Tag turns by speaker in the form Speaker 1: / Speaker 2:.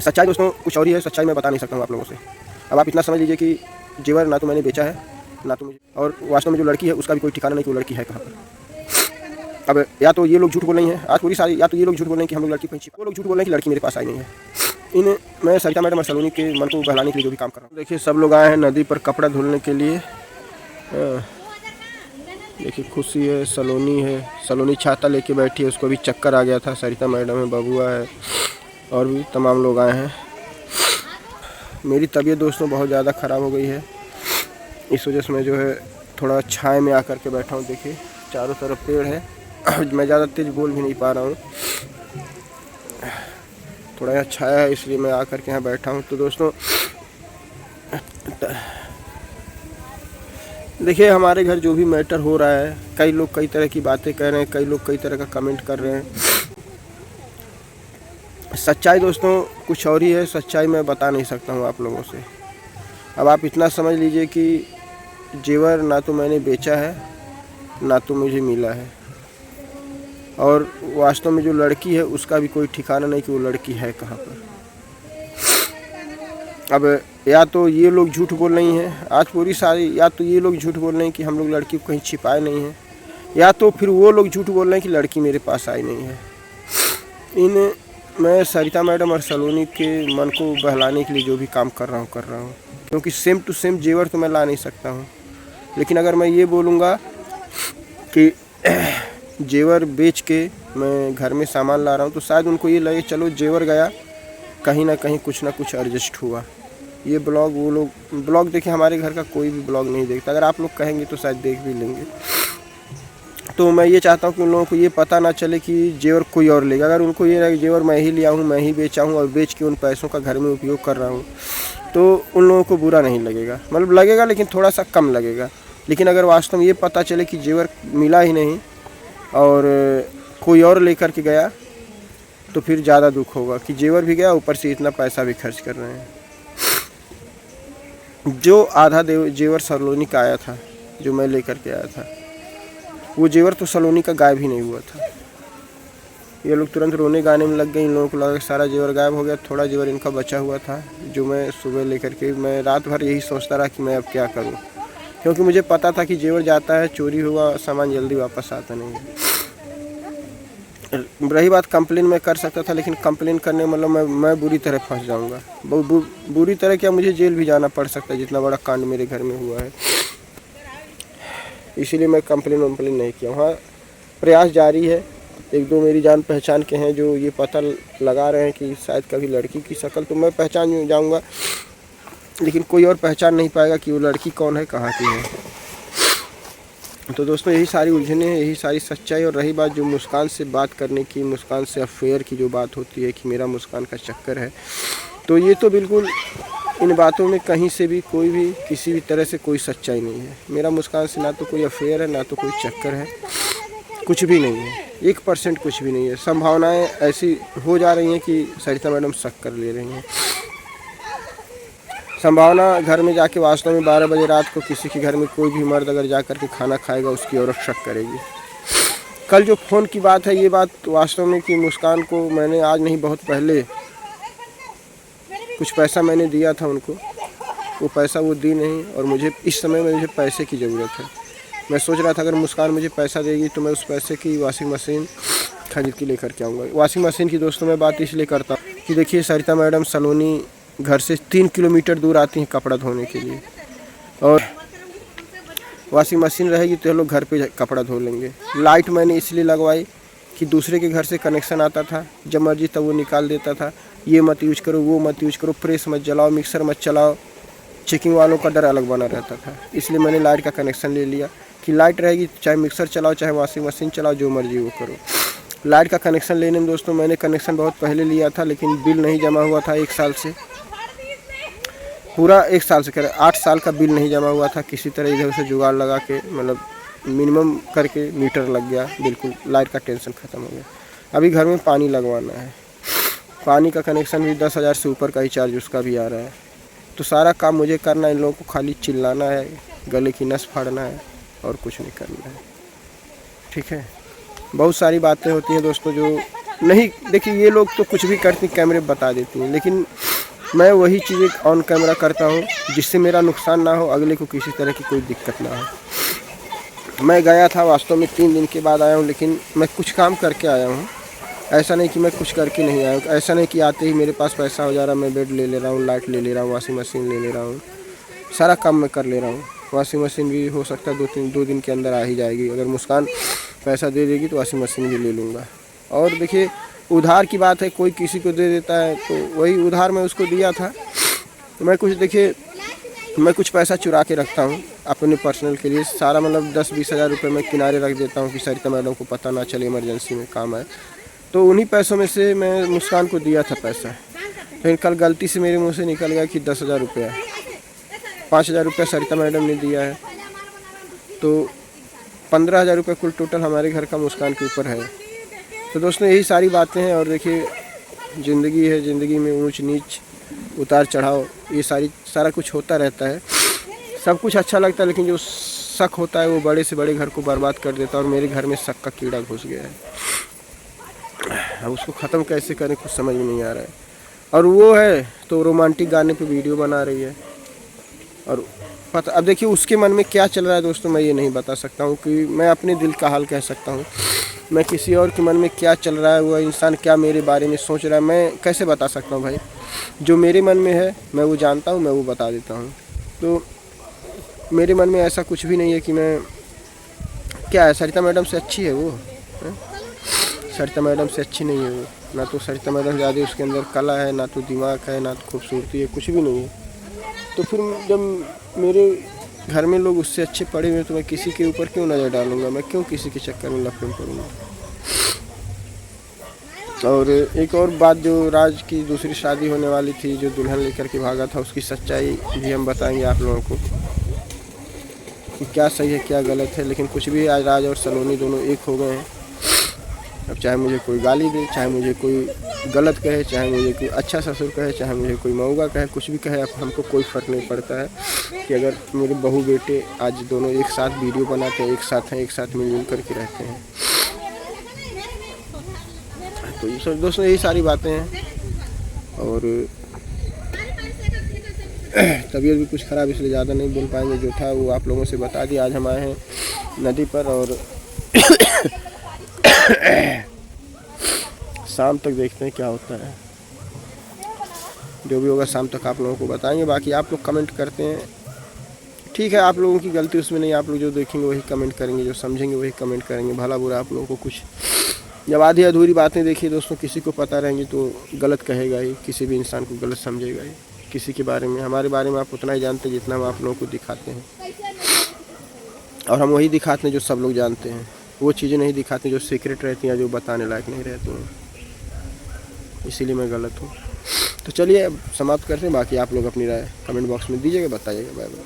Speaker 1: सच्चाई दोस्तों कुछ और ही है, सच्चाई मैं बता नहीं सकता हूँ आप लोगों से। अब आप इतना समझ लीजिए कि जेवर ना तो मैंने बेचा है ना तो मुझे, और वास्तव में जो लड़की है उसका भी कोई ठिकाना नहीं कि वो लड़की है कहाँ पर। अब या तो ये लोग झूठ बोल रही हैं आज पूरी सारी, या तो ये लोग झूठ बोल रहे हैं कि हम लोग लड़की कहीं छिपा, वो लोग झूठ बोल रहे हैं कि लड़की मेरे पास आई नहीं है। मैं सरिता मैडम और सलोनी के मन को बहलाने के लिए जो भी काम कर रहा हूँ। देखिए सब लोग आए हैं नदी पर कपड़ा धुलने के लिए। देखिए खुशी है, सलोनी छाता लेके बैठी है, उसको भी चक्कर आ गया था। सरिता मैडम है, बबुआ है और भी तमाम लोग आए हैं। मेरी तबीयत दोस्तों बहुत ज़्यादा ख़राब हो गई है, इस वजह से मैं जो है थोड़ा छाए में आकर के बैठा हूँ। देखिए चारों तरफ पेड़ है, मैं ज़्यादा तेज़ बोल भी नहीं पा रहा हूँ, थोड़ा यहाँ छाया है इसलिए मैं आकर के यहाँ बैठा हूँ। तो दोस्तों देखिए हमारे घर जो भी मैटर हो रहा है, कई लोग कई तरह की बातें कह रहे हैं, कई लोग कई तरह का कमेंट कर रहे हैं। सच्चाई दोस्तों कुछ और ही है, सच्चाई मैं बता नहीं सकता हूँ आप लोगों से। अब आप इतना समझ लीजिए कि जेवर ना तो मैंने बेचा है ना तो मुझे मिला है, और वास्तव में जो लड़की है उसका भी कोई ठिकाना नहीं कि वो लड़की है कहाँ पर। अब या तो ये लोग झूठ बोल रही हैं आज पूरी सारी, या तो ये लोग झूठ बोल रहे हैं कि हम लोग लड़की को कहीं छिपाए नहीं हैं, या तो फिर वो लोग झूठ बोल रहे हैं कि लड़की मेरे पास आई नहीं है। मैं सरिता मैडम और सलोनी के मन को बहलाने के लिए जो भी काम कर रहा हूँ, क्योंकि सेम टू सेम जेवर तो मैं ला नहीं सकता हूँ। लेकिन अगर मैं ये बोलूँगा कि जेवर बेच के मैं घर में सामान ला रहा हूँ तो शायद उनको ये लगे चलो जेवर गया, कहीं ना कहीं कुछ ना कुछ एडजस्ट हुआ। ये ब्लॉग वो लोग ब्लॉग देखिए, हमारे घर का कोई भी ब्लॉग नहीं देखता, अगर आप लोग कहेंगे तो शायद देख भी लेंगे। तो मैं ये चाहता हूँ कि उन लोगों को ये पता ना चले कि जेवर कोई और लेगा। अगर उनको ये लगे जेवर मैं ही लिया हूँ, मैं ही बेचा हूँ और बेच के उन पैसों का घर में उपयोग कर रहा हूँ, तो उन लोगों को बुरा नहीं लगेगा, मतलब लगेगा लेकिन थोड़ा सा कम लगेगा। लेकिन अगर वास्तव में ये पता चले कि जेवर मिला ही नहीं और कोई और लेकर के गया, तो फिर ज़्यादा दुख होगा कि जेवर भी गया, ऊपर से इतना पैसा भी खर्च कर रहे हैं। जो आधा जेवर सलोनी का आया था, जो मैं लेकर के आया था, वो जेवर तो सलोनी का गायब ही नहीं हुआ था। ये लोग तुरंत रोने गाने में लग गए, इन लोगों को लगा सारा जेवर गायब हो गया। थोड़ा जेवर इनका बचा हुआ था जो मैं सुबह लेकर के, मैं रात भर यही सोचता रहा कि मैं अब क्या करूं, क्योंकि मुझे पता था कि जेवर जाता है, चोरी हुआ सामान जल्दी वापस आता नहीं है। रही बात कंप्लेन मैं कर सकता था, लेकिन कंप्लेन करने मतलब मैं बुरी तरह फंस जाऊंगा, बुरी तरह क्या, मुझे जेल भी जाना पड़ सकता है, जितना बड़ा कांड मेरे घर में हुआ है। इसीलिए मैं कंप्लेन नहीं किया। हाँ प्रयास जारी है, एक दो मेरी जान पहचान के हैं जो ये पता लगा रहे हैं कि शायद कभी लड़की की शक्ल तो मैं पहचान जाऊंगा, लेकिन कोई और पहचान नहीं पाएगा कि वो लड़की कौन है, कहाँ की है। तो दोस्तों यही सारी उलझने हैं, यही सारी सच्चाई। और रही बात जो मुस्कान से बात करने की, मुस्कान से अफेयर की जो बात होती है कि मेरा मुस्कान का चक्कर है, तो ये तो बिल्कुल इन बातों में कहीं से भी कोई भी किसी भी तरह से कोई सच्चाई नहीं है। मेरा मुस्कान से ना तो कोई अफेयर है ना तो कोई चक्कर है, कुछ भी नहीं है, 1% कुछ भी नहीं है। संभावनाएं ऐसी हो जा रही हैं कि सरिता मैडम शक कर ले रही हैं। संभावना घर में जाके वास्तव में 12 बजे रात को किसी के घर में कोई भी मर्द अगर जा कर के खाना खाएगा, उसकी औरत शक करेगी। कल जो फ़ोन की बात है, ये बात वास्तव में कि मुस्कान को मैंने आज नहीं बहुत पहले कुछ पैसा मैंने दिया था उनको, वो पैसा वो दी नहीं, और मुझे इस समय में मुझे पैसे की ज़रूरत है। मैं सोच रहा था अगर मुस्कान मुझे पैसा देगी तो मैं उस पैसे की वॉशिंग मशीन खरीद के लेकर के आऊँगा। वॉशिंग मशीन की दोस्तों मैं बात इसलिए करता हूँ कि देखिए सरिता मैडम सलोनी घर से 3 किलोमीटर दूर आती हैं कपड़ा धोने के लिए, और वॉशिंग मशीन रहेगी तो ये लोग घर पे कपड़ा धो लेंगे। लाइट मैंने इसलिए लगवाई कि दूसरे के घर से कनेक्शन आता था, जब मर्जी तब वो निकाल देता था, ये मत यूज करो, वो मत यूज करो, प्रेस मत जलाओ, मिक्सर मत चलाओ, चेकिंग वालों का डर अलग बना रहता था। इसलिए मैंने लाइट का कनेक्शन ले लिया कि लाइट रहेगी चाहे मिक्सर चलाओ, चाहे वॉशिंग मशीन चलाओ, जो मर्जी वो करो। लाइट का कनेक्शन लेने में दोस्तों मैंने कनेक्शन बहुत पहले लिया था, लेकिन बिल नहीं जमा हुआ था 1 साल से, पूरा 1 साल से कह रहे 8 साल का बिल नहीं जमा हुआ था। किसी तरह इधर से जुगाड़ लगा के मतलब मिनिमम करके मीटर लग गया, बिल्कुल लाइट का टेंशन ख़त्म हो गया। अभी घर में पानी लगवाना है, पानी का कनेक्शन भी 10,000 से ऊपर का ही चार्ज उसका भी आ रहा है। तो सारा काम मुझे करना है, इन लोगों को खाली चिल्लाना है, गले की नस फाड़ना है और कुछ नहीं करना है, ठीक है। बहुत सारी बातें होती हैं दोस्तों जो नहीं, देखिए ये लोग तो कुछ भी करते कैमरे बता देती हैं, लेकिन मैं वही चीज़ें ऑन कैमरा करता हूँ जिससे मेरा नुकसान ना हो, अगले को किसी तरह की कोई दिक्कत ना हो। मैं गया था वास्तव में 3 दिन के बाद आया हूँ, लेकिन मैं कुछ काम करके आया हूँ। ऐसा नहीं कि मैं कुछ करके नहीं आया हूँ, ऐसा नहीं कि आते ही मेरे पास पैसा हो जा रहा, मैं बेड ले ले रहा हूँ, लाइट ले ले रहा हूँ, वॉशिंग मशीन ले ले रहा हूँ, सारा काम मैं कर ले रहा हूँ। वॉशिंग मशीन भी हो सकता है 2 दिन के अंदर आ ही जाएगी। अगर मुस्कान पैसा दे देगी तो वॉशिंग मशीन भी ले लूँगा। और देखिए उधार की बात है, कोई किसी को दे देता है तो वही उधार मैं उसको दिया था। तो मैं कुछ देखिए मैं कुछ पैसा चुरा के रखता हूँ अपने पर्सनल के लिए, सारा मतलब 10-20 हज़ार रुपये मैं किनारे रख देता हूँ कि सरिता मैडम को पता ना चले, इमरजेंसी में काम है। तो उन्हीं पैसों में से मैं मुस्कान को दिया था पैसा। फिर कल गलती से मेरे मुँह से निकल गया कि 10,000 रुपया है। 5,000 रुपया सरिता मैडम ने दिया है, तो 15,000 रुपये कुल टोटल हमारे घर का मुस्कान के ऊपर है। तो दोस्तों यही सारी बातें हैं। और देखिए ज़िंदगी है, ज़िंदगी में ऊंच नीच उतार चढ़ाव ये सारा कुछ होता रहता है। सब कुछ अच्छा लगता है, लेकिन जो शक होता है वो बड़े से बड़े घर को बर्बाद कर देता है। और मेरे घर में शक का कीड़ा घुस गया है, अब उसको ख़त्म कैसे करें कुछ समझ में नहीं आ रहा है। और वो है तो रोमांटिक गाने पे वीडियो बना रही है, और पता अब देखिए उसके मन में क्या चल रहा है दोस्तों, मैं ये नहीं बता सकता हूँ कि मैं अपने दिल का हाल कह सकता हूँ। मैं किसी और के मन में क्या चल रहा है, वह इंसान क्या मेरे बारे में सोच रहा है, मैं कैसे बता सकता हूँ भाई। जो मेरे मन में है मैं वो जानता हूँ, मैं वो बता देता हूँ। तो मेरे मन में ऐसा कुछ भी नहीं है कि मैं क्या है, सरिता मैडम से अच्छी है वो है? सरिता मैडम से अच्छी नहीं है वो, ना तो सरिता मैडम ज़्यादा उसके अंदर कला है, ना तो दिमाग है, ना तो खूबसूरती है, कुछ भी नहीं है। तो फिर जब मेरे घर में लोग उससे अच्छे पढ़े हुए तो मैं किसी के ऊपर क्यों नज़र डालूंगा, मैं क्यों किसी के चक्कर में लफड़े करूँगा। और एक और बात, जो राज की दूसरी शादी होने वाली थी, जो दुल्हन लेकर के भागा था, उसकी सच्चाई भी हम बताएंगे आप लोगों को कि क्या सही है क्या गलत है। लेकिन कुछ भी आज राज और सलोनी दोनों एक हो गए हैं। अब चाहे मुझे कोई गाली दे, चाहे मुझे कोई गलत कहे, चाहे मुझे कोई अच्छा ससुर कहे, चाहे मुझे कोई मऊगा कहे, कुछ भी कहे, अब हमको कोई फ़र्क नहीं पड़ता है कि अगर मेरे बहू बेटे आज दोनों एक साथ वीडियो बनाते हैं, एक साथ हैं, एक साथ मिलजुल करके रहते हैं। तो दोस्तों यही सारी बातें हैं। और तबीयत भी कुछ ख़राब, इसलिए ज़्यादा नहीं बोल पाएंगे, जो था वो आप लोगों से बता दिया। आज हम आए हैं नदी पर और शाम तक देखते हैं क्या होता है, जो भी होगा शाम तक आप लोगों को बताएंगे। बाकी आप लोग कमेंट करते हैं, ठीक है, आप लोगों की गलती उसमें नहीं, आप लोग जो देखेंगे वही कमेंट करेंगे, जो समझेंगे वही कमेंट करेंगे। भला बुरा आप लोगों को कुछ, जब आधी अधूरी बातें देखिए दोस्तों किसी को पता रहेंगी तो गलत कहेगा ही, किसी भी इंसान को गलत समझेगा ही। किसी के बारे में, हमारे बारे में आप उतना ही जानते हैं जितना हम आप लोगों को दिखाते हैं, और हम वही दिखाते हैं जो सब लोग जानते हैं। वो चीज़ें नहीं दिखाते जो सीक्रेट रहती हैं, जो बताने लायक नहीं रहती हैं। इसीलिए मैं गलत हूँ। तो चलिए अब समाप्त करते हैं। बाकी आप लोग अपनी राय कमेंट बॉक्स में दीजिएगा, बताइएगा। Bye bye.